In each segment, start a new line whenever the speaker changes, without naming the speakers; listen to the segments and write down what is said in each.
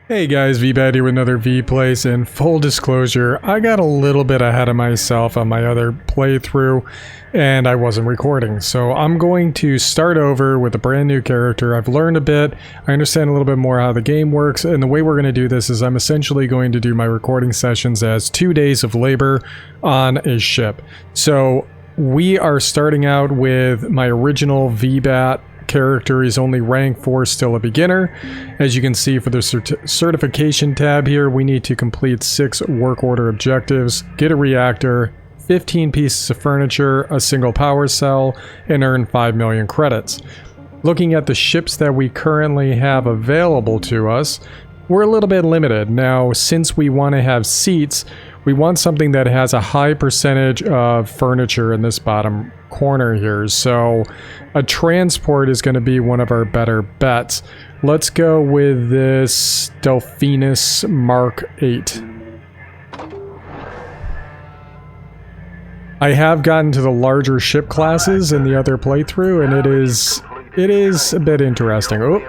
Hey guys, Veebat here with another V-Place, and full disclosure, I got a little bit ahead of myself on my other playthrough, and I wasn't recording, so I'm going to start over with a brand new character. I've learned a bit, I understand a little bit more how the game works, and the way we're going to do this is I'm essentially going to do my recording sessions as 2 days of labor on a ship. So we are starting out with my original Veebat character. He's only rank 4, still a beginner. As you can see for the certification tab here, we need to complete 6 work order objectives, get a reactor, 15 pieces of furniture, a single power cell, and earn 5 million credits. Looking at the ships that we currently have available to us, we're a little bit limited. Now, since we want to have seats, we want something that has a high percentage of furniture in this bottom corner here. So a transport is going to be one of our better bets. Let's go with this Delphinus Mark 8. I have gotten to the larger ship classes in the other playthrough, and it is a bit interesting. Oh,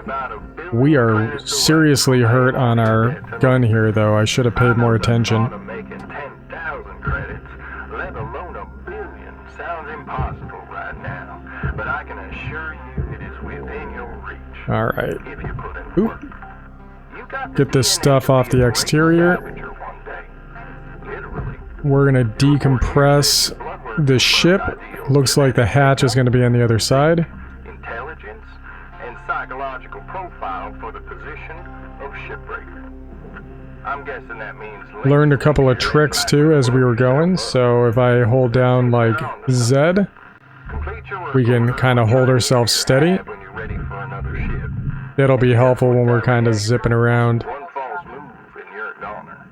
we are seriously hurt on our gun here, though. I should have paid more attention. Alright. Get this stuff off the exterior. We're gonna decompress the ship. Looks like the hatch is gonna be on the other side.
Intelligence and psychological profile for the position of shipbreaker. I'm guessing that means
learned a couple of tricks too as we were going. So if I hold down like Z, we can kind of hold ourselves steady. That'll be helpful when we're kind of zipping around.
One false move and you're a goner.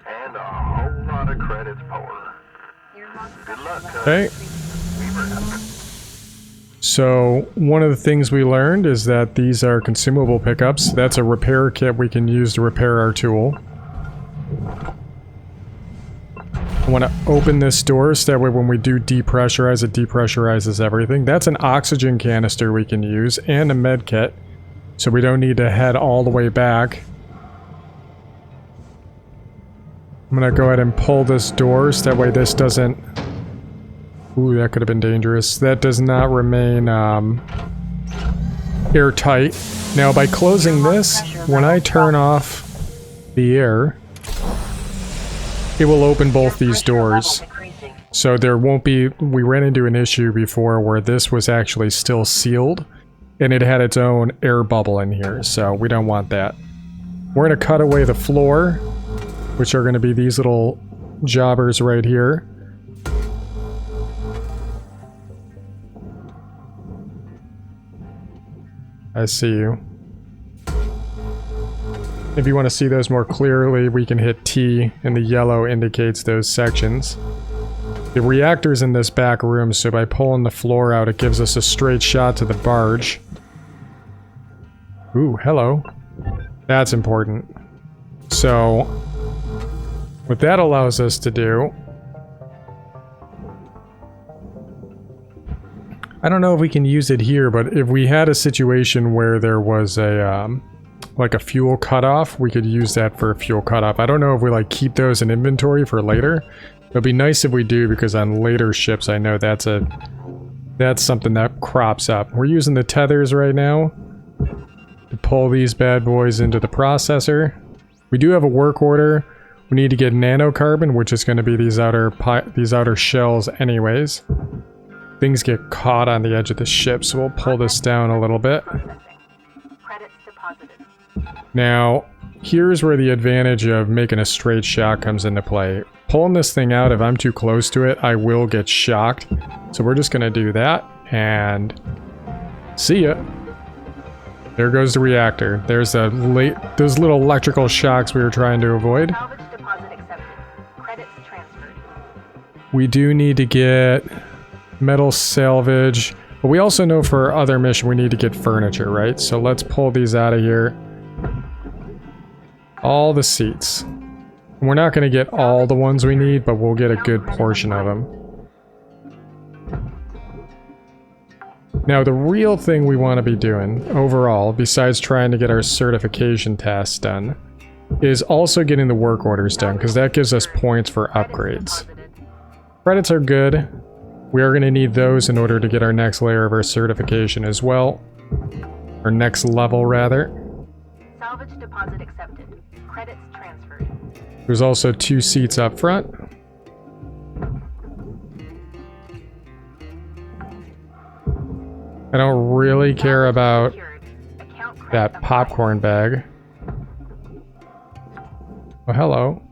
And a whole lot of credits pour. Good luck,
Okay. So one of the things we learned is that these are consumable pickups. That's a repair kit we can use to repair our tool. I want to open this door so that way when we do depressurize, it depressurizes everything. That's an oxygen canister we can use and a med kit. So we don't need to head all the way back. I'm gonna go ahead and pull this door so that way this doesn't... Ooh, that could have been dangerous. That does not remain airtight. Now by closing this, when I turn off the air, it will open both these doors. So there won't be... We ran into an issue before where this was actually still sealed, and it had its own air bubble in here, so we don't want that. We're going to cut away the floor, which are going to be these little jobbers right here. I see you. If you want to see those more clearly, we can hit T, and the yellow indicates those sections. The reactor's in this back room, so by pulling the floor out, it gives us a straight shot to the barge. Ooh, hello. That's important. So, what that allows us to do... I don't know if we can use it here, but if we had a situation where there was a, like a fuel cutoff, we could use that for a fuel cutoff. I don't know if we, like, keep those in inventory for later. It'd be nice if we do, because on later ships, I know that's something that crops up. We're using the tethers right now to pull these bad boys into the processor. We do have a work order. We need to get nanocarbon, which is going to be these outer shells anyways. Things get caught on the edge of the ship, so we'll pull this down a little bit. Now, here's where the advantage of making a straight shot comes into play. Pulling this thing out, if I'm too close to it, I will get shocked. So we're just going to do that, and see ya. There goes the reactor. There's those little electrical shocks we were trying to avoid. We do need to get metal salvage, but we also know for our other mission we need to get furniture, right? So let's pull these out of here. All the seats. We're not going to get all the ones we need, but we'll get a good portion of them. Now, the real thing we want to be doing overall, besides trying to get our certification tasks done, is also getting the work orders done, because that gives us points for upgrades. Credits are good. We are going to need those in order to get our next layer of our certification as well. Our next level, rather.
Salvage deposit accepted. Credits transferred.
There's also 2 seats up front. I don't really care about that popcorn bag. Oh, hello.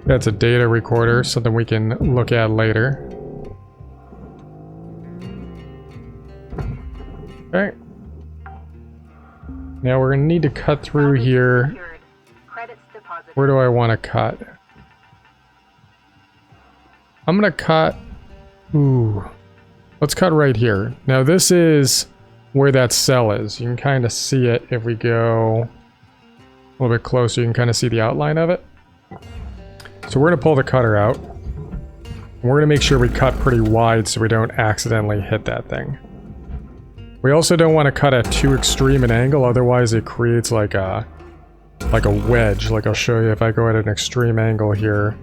That's a data recorder, something we can look at later. Okay. Now we're gonna need to cut through here. Where do I want to cut? I'm gonna cut... Ooh. Let's cut right here. Now this is where that cell is. You can kind of see it if we go a little bit closer. You can kind of see the outline of it. So we're gonna pull the cutter out. We're gonna make sure we cut pretty wide so we don't accidentally hit that thing. We also don't want to cut at too extreme an angle, otherwise it creates like a wedge. Like I'll show you if I go at an extreme angle here.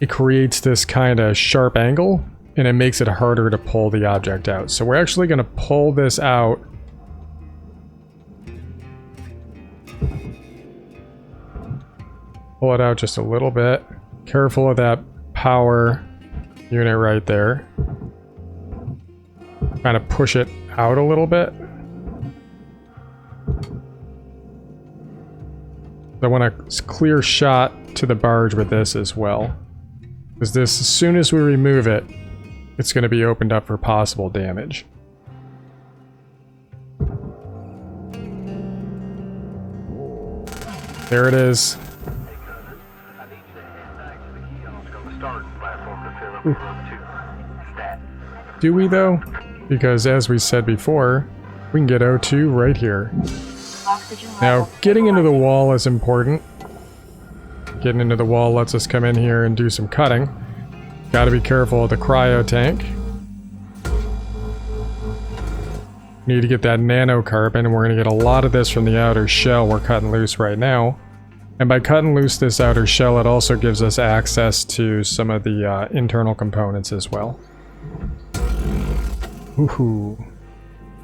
It creates this kind of sharp angle, and it makes it harder to pull the object out. So we're actually going to pull this out. Pull it out just a little bit. Careful of that power unit right there. Kind of push it out a little bit. I want a clear shot to the barge with this as well. Because this, as soon as we remove it, it's going to be opened up for possible damage. There it is. Do we though? Because as we said before, we can get O2 right here. Now, getting into the wall is important. Getting into the wall lets us come in here and do some cutting. Gotta be careful of the cryo tank. Need to get that nanocarbon, and we're gonna get a lot of this from the outer shell we're cutting loose right now. And by cutting loose this outer shell, it also gives us access to some of the internal components as well. Woohoo.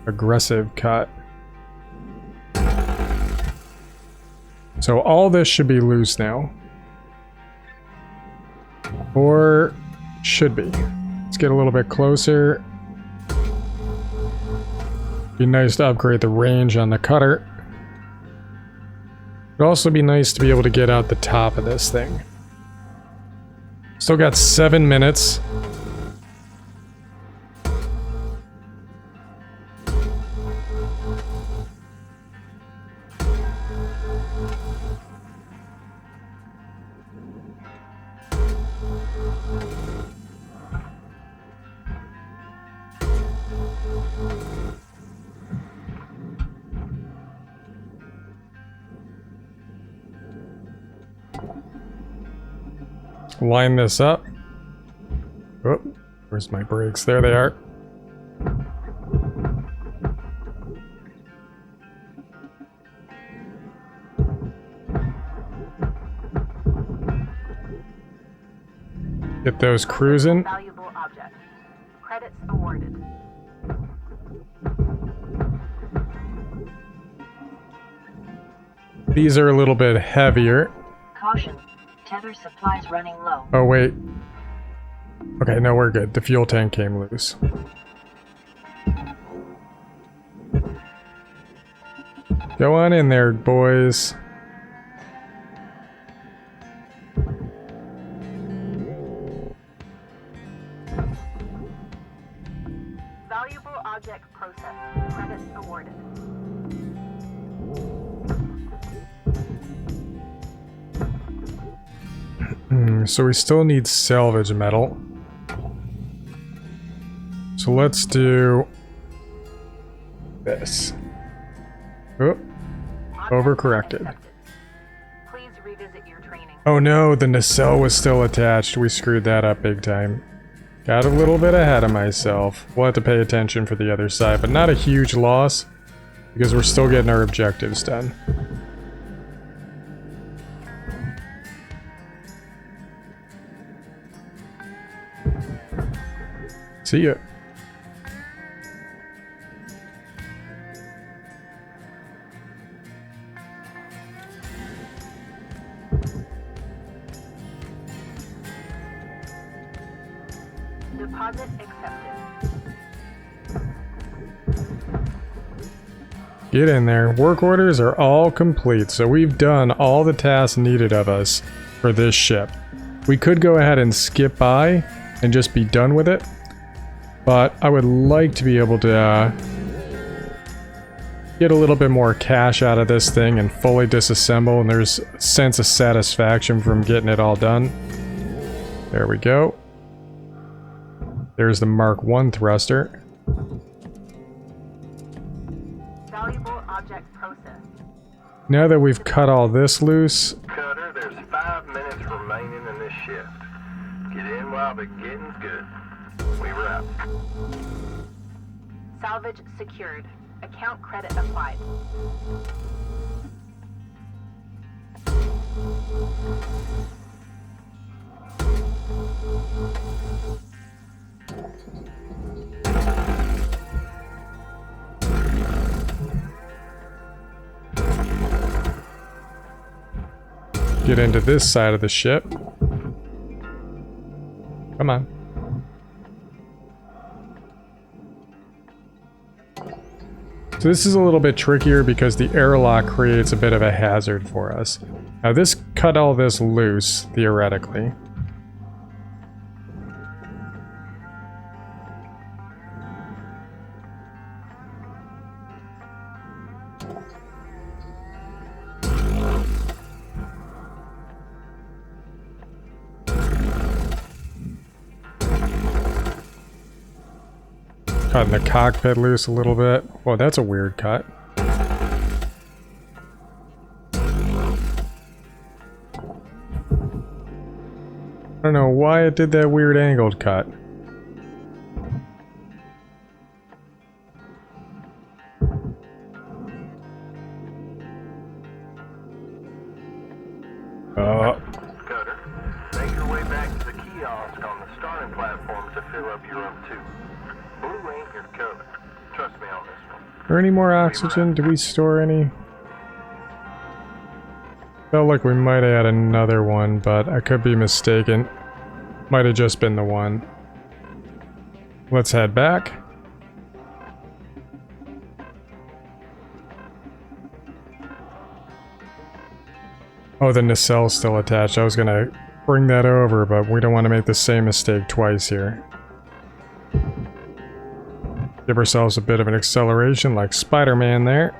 Aggressive cut. So all this should be loose now. Or should be. Let's get a little bit closer. Be nice to upgrade the range on the cutter. It'd also be nice to be able to get out the top of this thing. Still got 7 minutes. Line this up. Oh, where's my brakes? There they are. Get those cruising.
Valuable object. Credits awarded.
These are a little bit heavier.
Caution. Tether supplies running low.
Oh, wait. Okay, no, we're good. The fuel tank came loose. Go on in there, boys.
Valuable object processed. Credits awarded.
So we still need salvage metal. So let's do this. Oh, overcorrected.
Please revisit your training.
Oh no, the nacelle was still attached. We screwed that up big time. Got a little bit ahead of myself. We'll have to pay attention for the other side, but not a huge loss because we're still getting our objectives done. See ya.
Deposit accepted.
Get in there. Work orders are all complete, so we've done all the tasks needed of us for this ship. We could go ahead and skip by and just be done with it, but I would like to be able to get a little bit more cash out of this thing and fully disassemble, and there's a sense of satisfaction from getting it all done. There we go. There's the Mark I thruster.
Valuable object processed.
Now that we've cut all this loose,
Cutter, there's 5 minutes remaining in this shift. Get in while the getting's good. We wrap.
Salvage secured. Account credit applied.
get into this side of the ship. Come on. So this is a little bit trickier because the airlock creates a bit of a hazard for us. Now this cut all this loose, theoretically. Cutting the cockpit loose a little bit. Whoa, that's a weird cut. I don't know why it did that weird angled cut.
Cutter, make your way back to the kiosk on the starting platform to fill up your Ep.2. Blue ain't your cover. Trust me on this one.
Are there any more oxygen? Do we store any? Felt like we might have had another one, but I could be mistaken. Might have just been the one. Let's head back. Oh, the nacelle's still attached. I was gonna bring that over, but we don't want to make the same mistake twice here. Give ourselves a bit of an acceleration like Spider-Man there.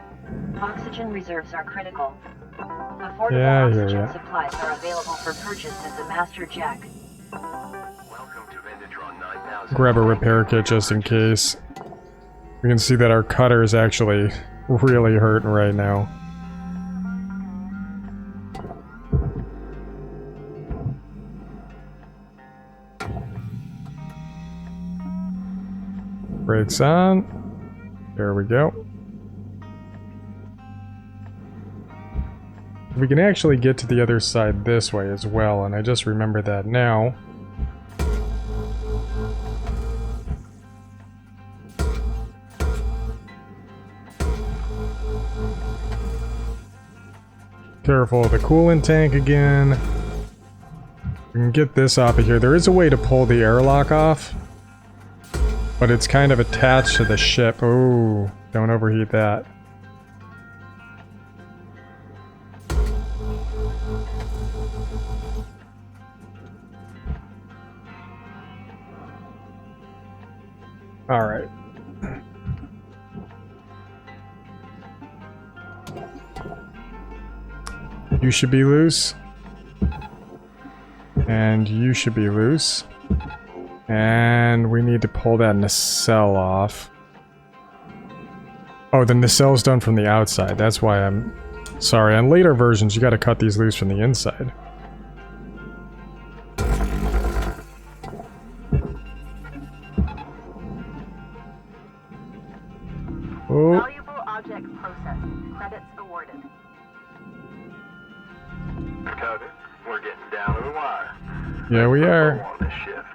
Oxygen reserves are critical. Affordable
Yeah, I hear
oxygen
ya.
supplies are available for purchase at the Master Jack.
Welcome to Vindatron 9000.
Grab a repair kit just in case. We can see that our cutter is actually really hurting right now. Brakes on. There we go. We can actually get to the other side this way as well, and I just remember that now. Careful of the coolant tank again. We can get this off of here. There is a way to pull the airlock off, but it's kind of attached to the ship. Oh, don't overheat that. All right. You should be loose. And you should be loose. And we need to pull that nacelle off. Oh, the nacelle's done from the outside. That's why I'm... Sorry, on later versions you gotta cut these loose from the inside. Oh,
Valuable object processed. Credits awarded.
Coder, we're getting down to the wire.
yeah, we
Let's
are.
go on this shift.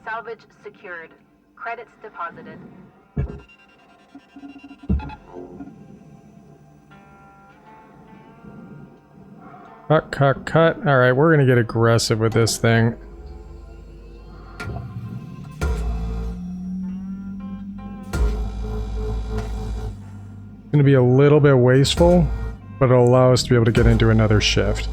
Salvage secured. Credits deposited.
Cut, cut, cut. Alright, we're gonna get aggressive with this thing. It's gonna be a little bit wasteful, but it'll allow us to be able to get into another shift.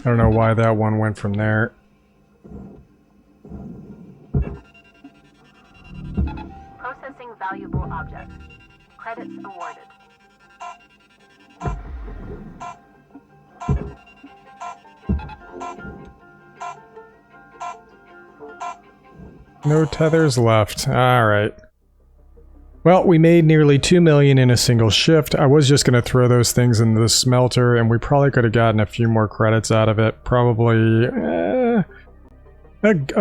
I don't know why that one went from there.
Processing valuable object. Credits awarded.
No tethers left. Alright. Well, we made nearly 2 million in a single shift. I was just going to throw those things into the smelter, and we probably could have gotten a few more credits out of it. Probably a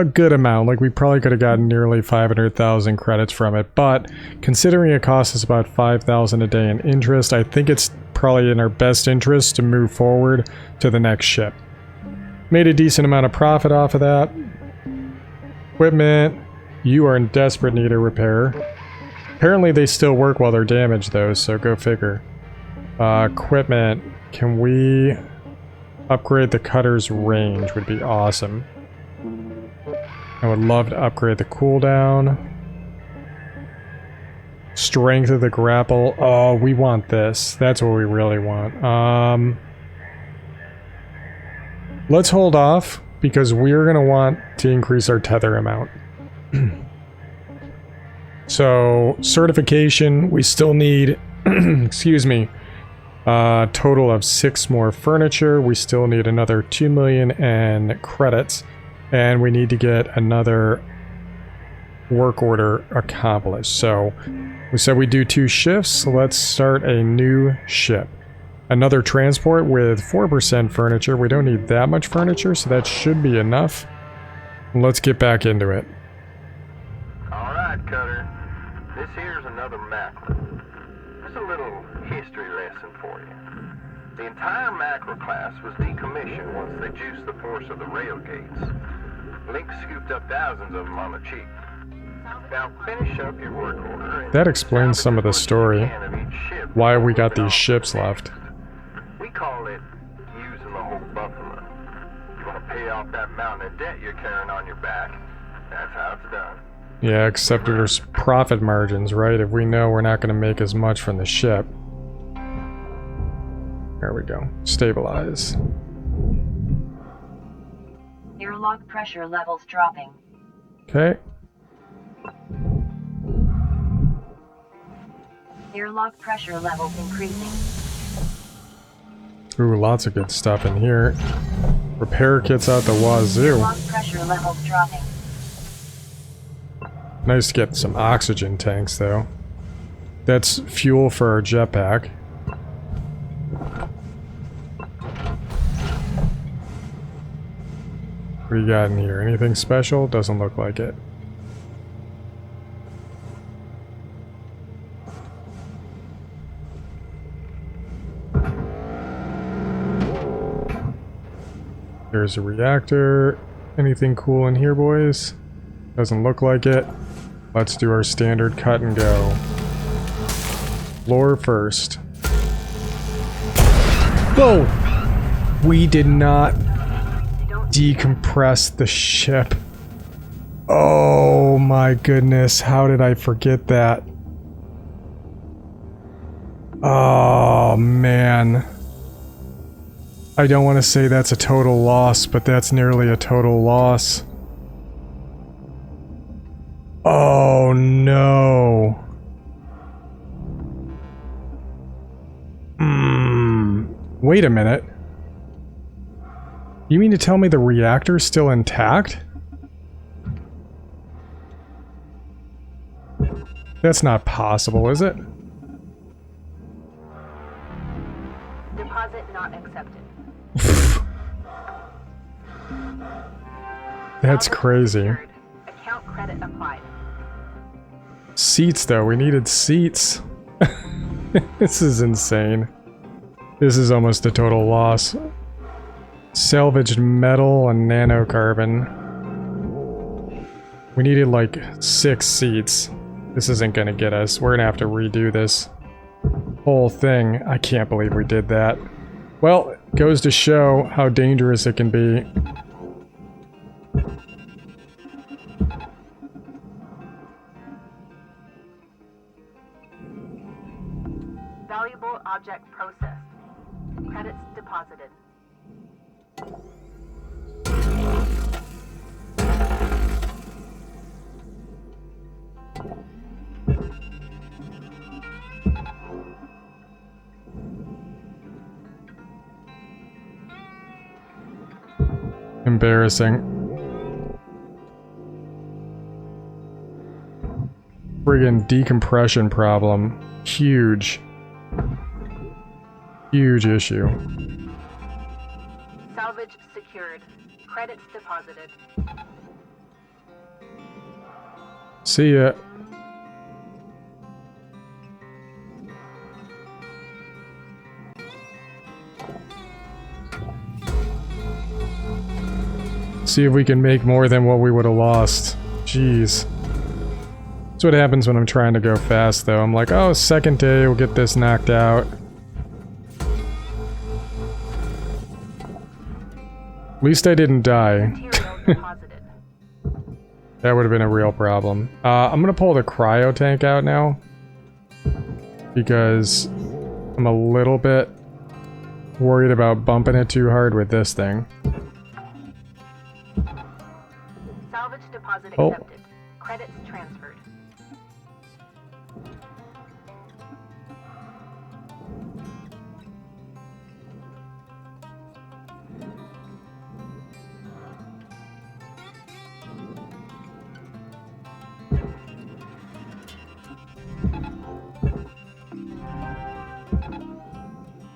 good amount. Like, we probably could have gotten nearly 500,000 credits from it. But considering it costs us about 5,000 a day in interest, I think it's probably in our best interest to move forward to the next ship. Made a decent amount of profit off of that. Equipment, you are in desperate need of repair. Apparently they still work while they're damaged though, so go figure. Equipment, can we upgrade the cutter's range? Would be awesome. I would love to upgrade the cooldown. Strength of the grapple. Oh, we want this. That's what we really want. Let's hold off because we're going to want to increase our tether amount. So, certification, we still need, excuse me, a total of 6 more furniture. We still need another 2 million in credits, and we need to get another work order accomplished. So, we said we do 2 shifts, so let's start a new ship. Another transport with 4% furniture. We don't need that much furniture, so that should be enough. Let's get back into it.
Alright, Cutter. This here's another macro. Just a little history lesson for you. The entire macro class was decommissioned once they juiced the force of the rail gates. Link scooped up thousands of them on the cheap. Now finish up your work order. And
That explains some of the story.
of each ship
Why we got
before
these ships
moving on.
left.
We call it using the whole buffalo. You want to pay off that mountain of debt you're carrying on your back. That's how it's done.
Yeah, except there's profit margins, right? If we know we're not going to make as much from the ship. There we go. Stabilize.
Airlock pressure levels dropping.
Okay.
Airlock pressure levels increasing.
Ooh, lots of good stuff in here. Repair kits out the wazoo.
Airlock pressure levels dropping.
Nice to get some oxygen tanks, though. That's fuel for our jetpack. What do you got in here? Anything special? Doesn't look like it. There's a reactor. Anything cool in here, boys? Doesn't look like it. Let's do our standard cut and go. Floor first. Whoa! We did not decompress the ship. Oh my goodness, how did I forget that? Oh man. I don't want to say that's a total loss, but that's nearly a total loss. Oh no. Wait a minute. You mean to tell me the reactor's still intact? That's not possible, is it?
Deposit not accepted.
That's
Salvage
crazy.
secured. Account credit applied.
Seats, though. We needed seats. This is insane. This is almost a total loss. Salvaged metal and nanocarbon. We needed like 6 seats. This isn't gonna get us. We're gonna have to redo this whole thing. I can't believe we did that. Well, it goes to show how dangerous it can be.
Valuable object processed. Credits deposited.
Embarrassing. Friggin' decompression problem. Huge. Huge issue.
Salvage secured. Credits deposited.
See ya. See if we can make more than what we would have lost. Jeez. That's what happens when I'm trying to go fast, though. I'm like, oh, second day, we'll get this knocked out. At least I didn't die.
Material deposited.
That would have been a real problem. I'm gonna pull the cryo tank out now. Because I'm a little bit worried about bumping it too hard with this thing.
Salvage deposit
Oh.
accepted. Credits transferred.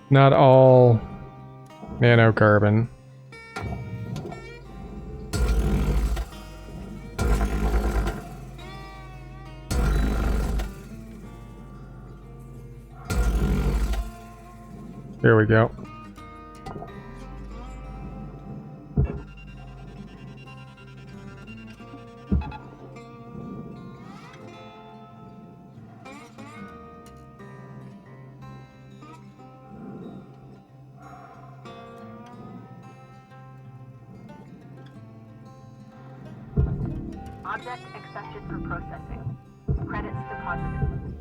Not all nanocarbon. Here we go.
Object accepted for processing. Credits deposited.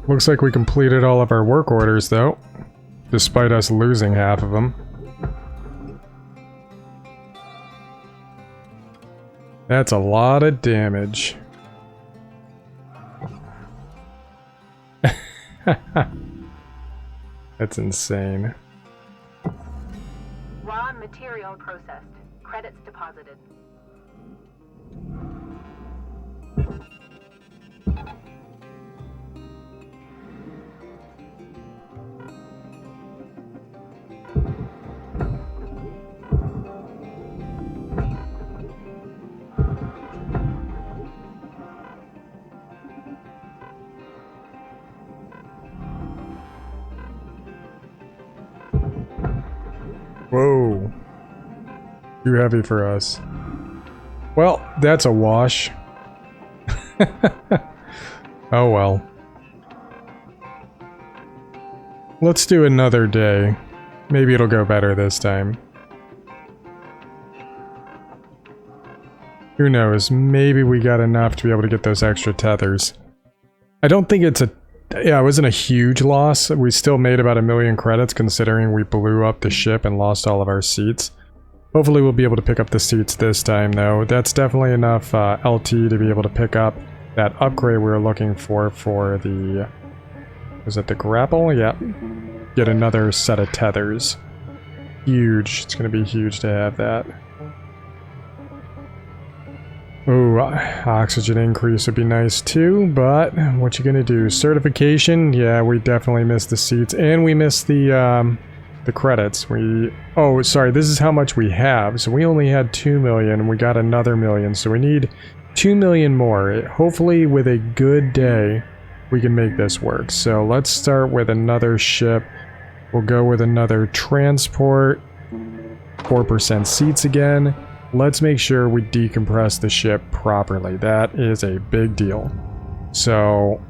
Looks like we completed all of our work orders, though. Despite us losing half of them. That's a lot of damage. That's insane.
Raw material processed. Credits deposited.
Whoa. Too heavy for us. Well, that's a wash. Oh well. Let's do another day. Maybe it'll go better this time. Who knows? Maybe we got enough to be able to get those extra tethers. I don't think it's a... Yeah, it wasn't a huge loss. We still made about 1 million credits considering we blew up the ship and lost all of our seats. Hopefully we'll be able to pick up the seats this time though. That's definitely enough LT to be able to pick up that upgrade we were looking for the... Was it the grapple? Yeah. Get another set of tethers. Huge. It's going to be huge to have that. Ooh, oxygen increase would be nice too, but what you gonna do? Certification? Yeah, we definitely missed the seats, and we missed the credits. Oh, sorry, this is how much we have. So we only had 2 million, we got another million, so we need 2 million more. Hopefully with a good day, we can make this work. So let's start with another ship. We'll go with another transport. 4% seats again. Let's make sure we decompress the ship properly. That is a big deal. So...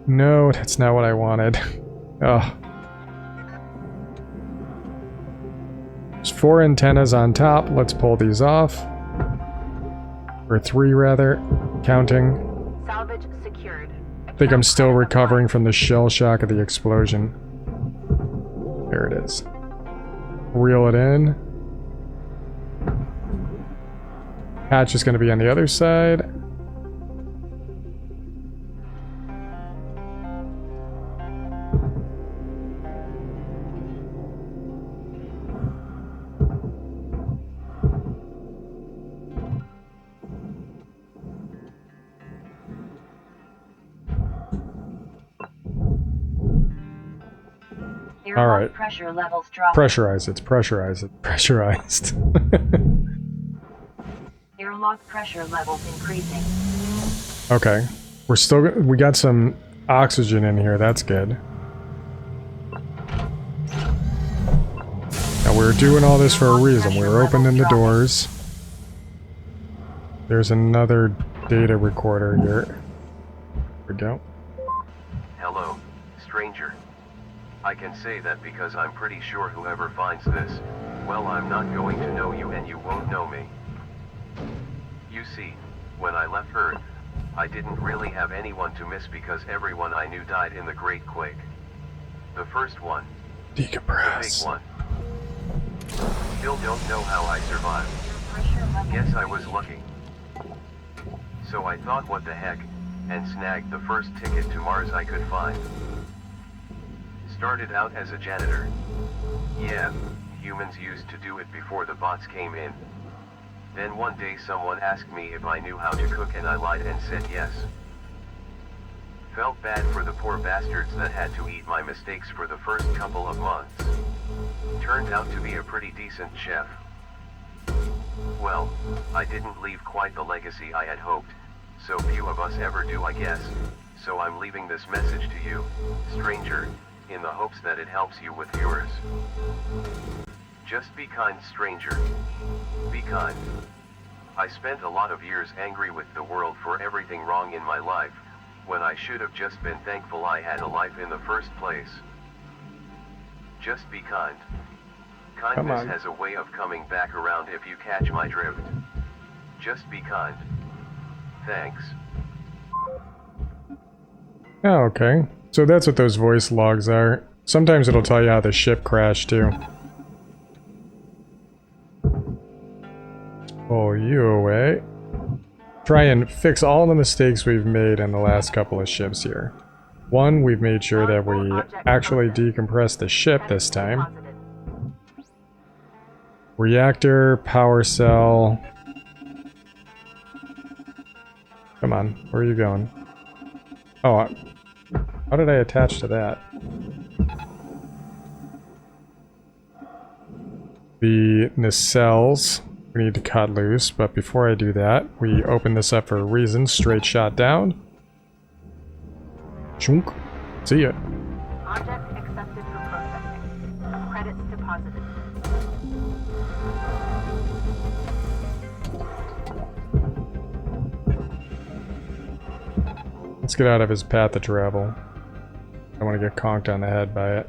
no, that's not what I wanted. Ugh. There's 4 antennas on top. Let's pull these off. Or 3 rather. Counting.
Salvage secured.
I think I'm still recovering from the shell shock of the explosion. There it is. Reel it in. Hatch is going to be on the other side. All right.
Pressure levels dropping.
Pressurize. It's pressurized. It's pressurized.
Airlock pressure levels increasing.
Okay. We got some oxygen in here. That's good. Now we're doing all this for a reason. We're opening the doors. There's another data recorder here. Here we go.
Hello, stranger. I can say that because I'm pretty sure whoever finds this, well, I'm not going to know you and you won't know me. You see, when I left Earth, I didn't really have anyone to miss because everyone I knew died in the Great Quake. The first one.
Decompress.
The big one. Still don't know how I survived. Guess I was lucky. So I thought what the heck, and snagged the first ticket to Mars I could find. Started out as a janitor. Yeah, humans used to do it before the bots came in. Then one day someone asked me if I knew how to cook and I lied and said yes. Felt bad for the poor bastards that had to eat my mistakes for the first couple of months. Turned out to be a pretty decent chef. Well, I didn't leave quite the legacy I had hoped, so few of us ever do, I guess, so I'm leaving this message to you, stranger, in the hopes that it helps you with yours. Just be kind, stranger. Be kind. I spent a lot of years angry with the world for everything wrong in my life, when I should have just been thankful I had a life in the first place. Just be kind. Kindness has a way of coming back around if you catch my drift. Just be kind. Thanks.
Oh, okay. So that's what those voice logs are. Sometimes it'll tell you how the ship crashed too. Pull you away. Try and fix all the mistakes we've made in the last couple of ships here. One, we've made sure that we actually decompress the ship this time. Reactor, power cell. Come on, where are you going? Oh, how did I attach to that? The nacelles we need to cut loose, but before I do that, we open this up for a reason. Straight shot down. Chunk. See ya.
Object accepted for processing. Credits deposited.
Let's get out of his path of travel. I don't want to get conked on the head by it.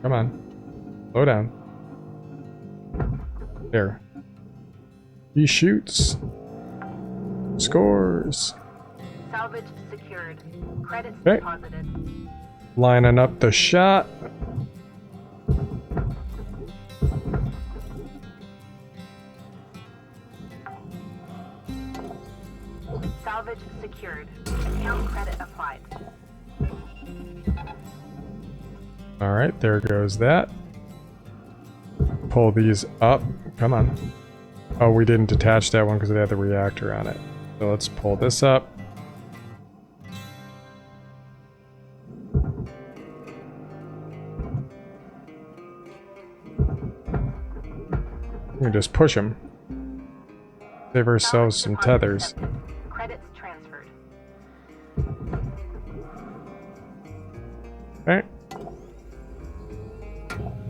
Come on. Slow down. There. He shoots. Scores.
Salvage secured. Credits
Okay.
deposited.
Lining up the shot.
Salvage secured. Account credit applied.
Alright, there goes that. Pull these up. Come on. Oh, we didn't detach that one because it had the reactor on it. So let's pull this up. We can just push them. Save ourselves some tethers.
Credits transferred.
Okay.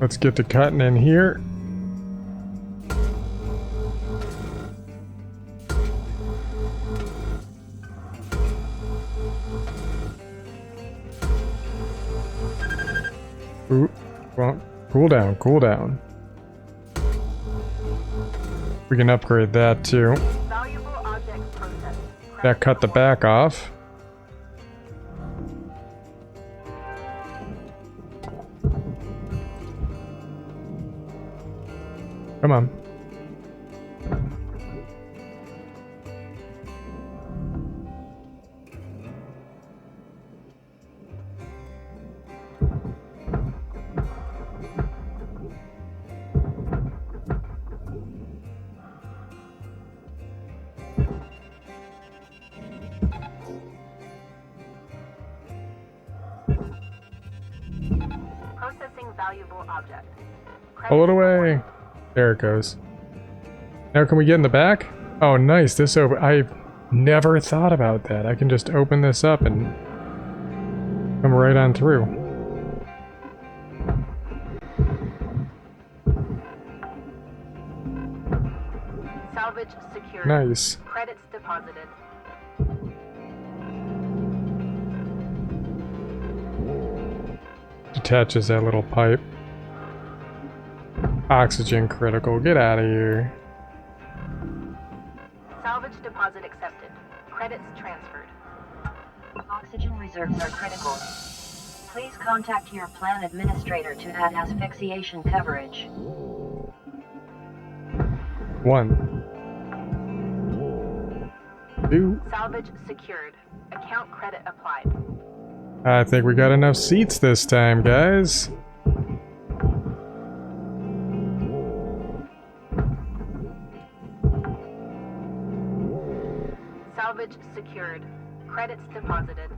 Let's get to cutting in here. Ooh, well, cool down, cool down. We can upgrade that too.
Valuable objects processed.
That cut the back off. Come on.
Processing valuable object.
Pull it away. There it goes. Now can we get in the back? Oh, nice. This over. I never thought about that. I can just open this up and come right on through.
Salvage secured.
Nice.
Credits deposited.
Detaches that little pipe. Oxygen critical. Get out of here.
Salvage deposit accepted. Credits transferred.
Oxygen reserves are critical. Please contact your plan administrator to add asphyxiation coverage.
1. 2.
Salvage secured. Account credit applied.
I think we got enough seats this time, guys.
Salvage secured. Credits deposited.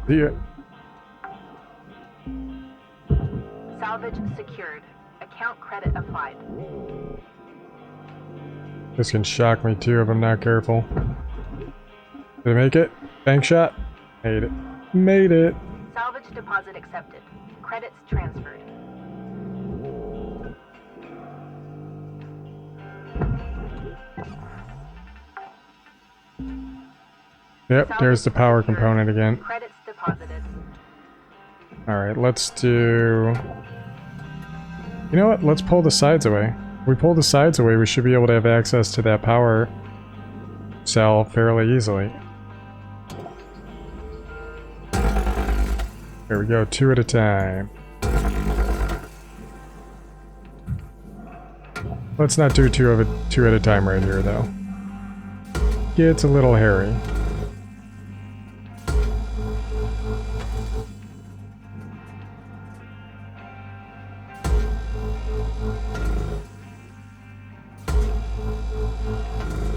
See ya.
Salvage secured. Account credit applied.
This can shock me too if I'm not careful. Did I make it? Bank shot? Made it. Made it.
Salvage deposit accepted. Credits transferred.
Yep, there's the power component again.
Credits deposited.
Alright, let's do... You know what? Let's pull the sides away. If we pull the sides away, we should be able to have access to that power cell fairly easily. There we go, 2 at a time. Let's not do two at a time right here, though. It's a little hairy.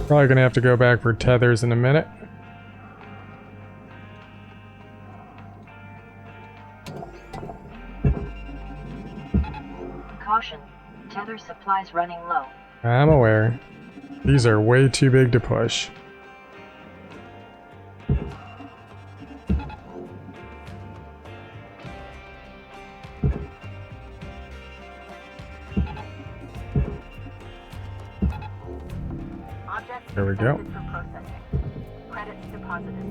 Probably gonna have to go back for tethers in a minute.
Caution, tether supplies running low.
I'm aware. These are way too big to push.
Object
There we go.
accepted for processing. Credits deposited.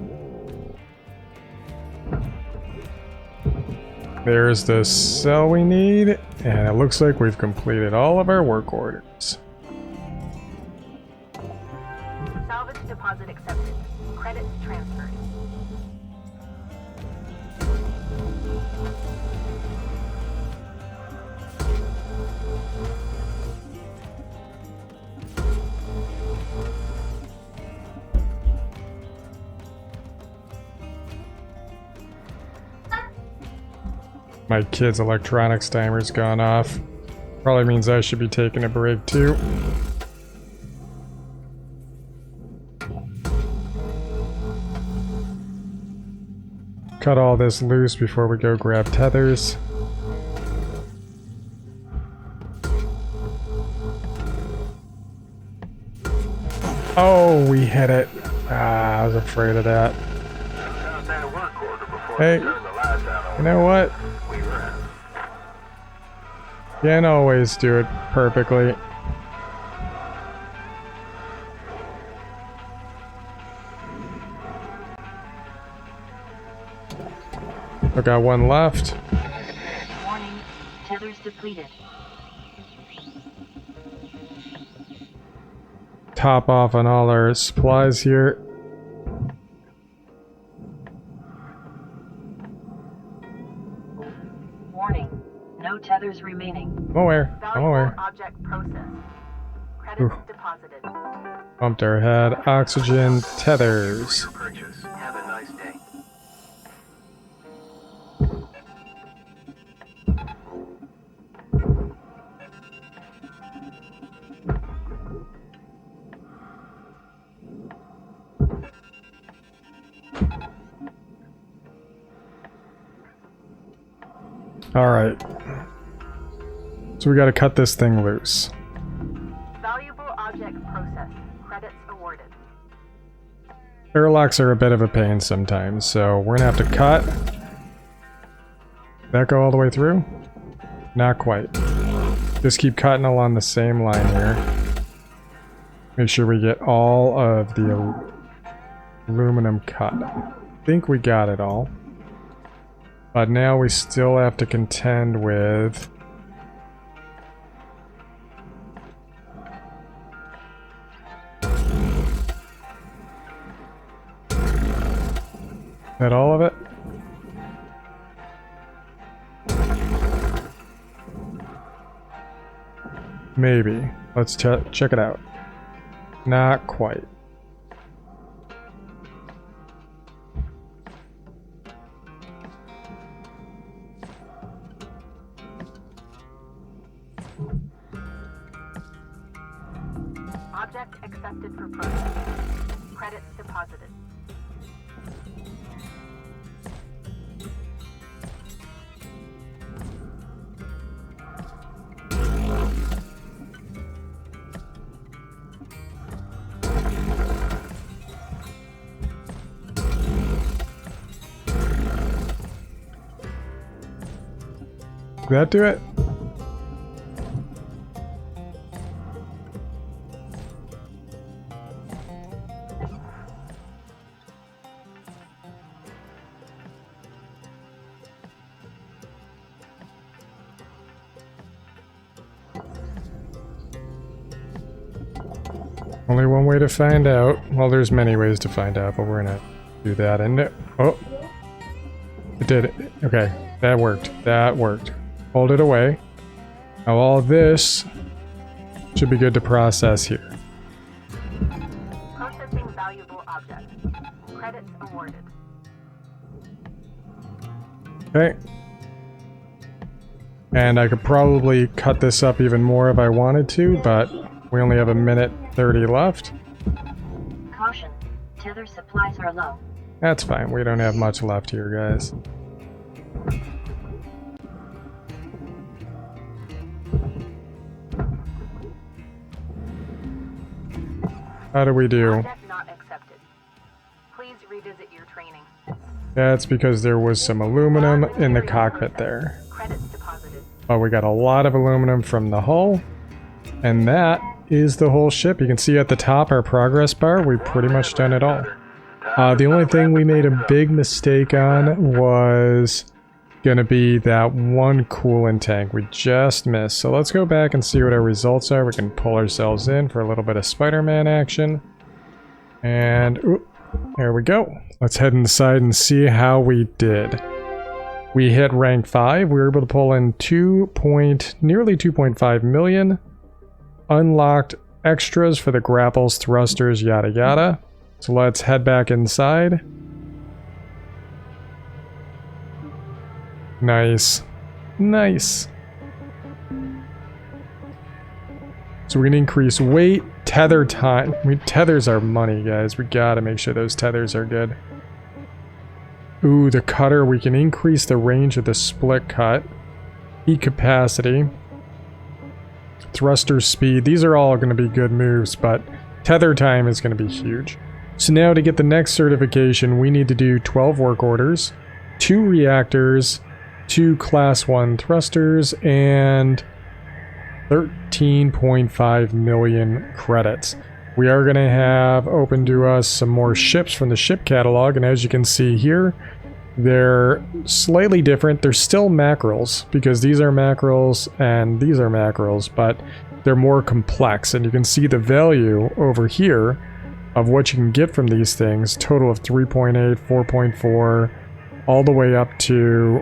There's the cell we need, and it looks like we've completed all of our work orders.
Salvage deposit accepted. Credits transferred.
My kid's electronics timer's gone off. Probably means I should be taking a break too. Cut all this loose before we go grab tethers. Oh, we hit it. Ah, I was afraid of that. Hey, you know what? Can't always do it perfectly. I got one left.
Warning, tethers depleted.
Top off on all our supplies here.
Warning, no tethers remaining.
I'm aware. I'm
Valuable
aware.
object processed. Credits deposited.
Bumped our head. Oxygen tethers.
Purchase. Have a nice day.
Alright. So we gotta cut this thing loose.
Valuable object processed. Credits awarded.
Airlocks are a bit of a pain sometimes, so we're gonna have to cut. That go all the way through? Not quite. Just keep cutting along the same line here. Make sure we get all of the aluminum cut. I think we got it all. But now we still have to contend with that all of it? Maybe. Let's check it out. Not quite.
Object accepted for processing. Credits deposited.
Did that do it? Only one way to find out. Well, there's many ways to find out, but we're gonna do that. And oh, it did it. Okay, that worked. That worked. Hold it away. Now all this should be good to process here.
Processing valuable object. Credits awarded.
Okay. And I could probably cut this up even more if I wanted to, but we only have 1:30 left.
Caution, tether supplies are low.
That's fine. We don't have much left here, guys. How do we do?
Object not accepted. Please revisit your training.
That's because there was some aluminum in the cockpit there.
Credits deposited.
But we got a lot of aluminum from the hull. And that is the whole ship. You can see at the top our progress bar. We've pretty much done it all. The only thing we made a big mistake on was gonna be that one coolant tank we just missed. So let's go back and see what our results are. We can pull ourselves in for a little bit of Spider-Man action. And ooh, there we go. Let's head inside and see how we did. We hit rank 5. We were able to pull in nearly 2.5 million. Unlocked extras for the grapples, thrusters, yada yada. So let's head back inside. Nice. Nice. So we're going to increase weight, tether time. I mean, tethers are money, guys. We got to make sure those tethers are good. Ooh, the cutter. We can increase the range of the split cut. Heat capacity. Thruster speed. These are all going to be good moves, but tether time is going to be huge. So now to get the next certification, we need to do 12 work orders, 2 reactors, 2 class 1 thrusters, and 13.5 million credits. We are going to have open to us some more ships from the ship catalog, and as you can see here, they're slightly different. They're still mackerels, because these are mackerels and these are mackerels, but they're more complex, and you can see the value over here of what you can get from these things, total of 3.8, 4.4, all the way up to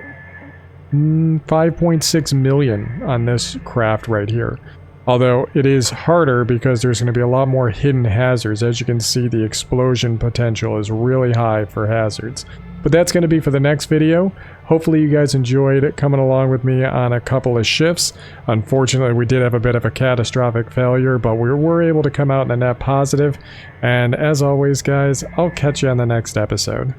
5.6 million on this craft right here. Although it is harder because there's going to be a lot more hidden hazards. As you can see, the explosion potential is really high for hazards. But that's going to be for the next video. Hopefully you guys enjoyed coming along with me on a couple of shifts. Unfortunately, we did have a bit of a catastrophic failure, but we were able to come out in a net positive. And as always, guys, I'll catch you on the next episode.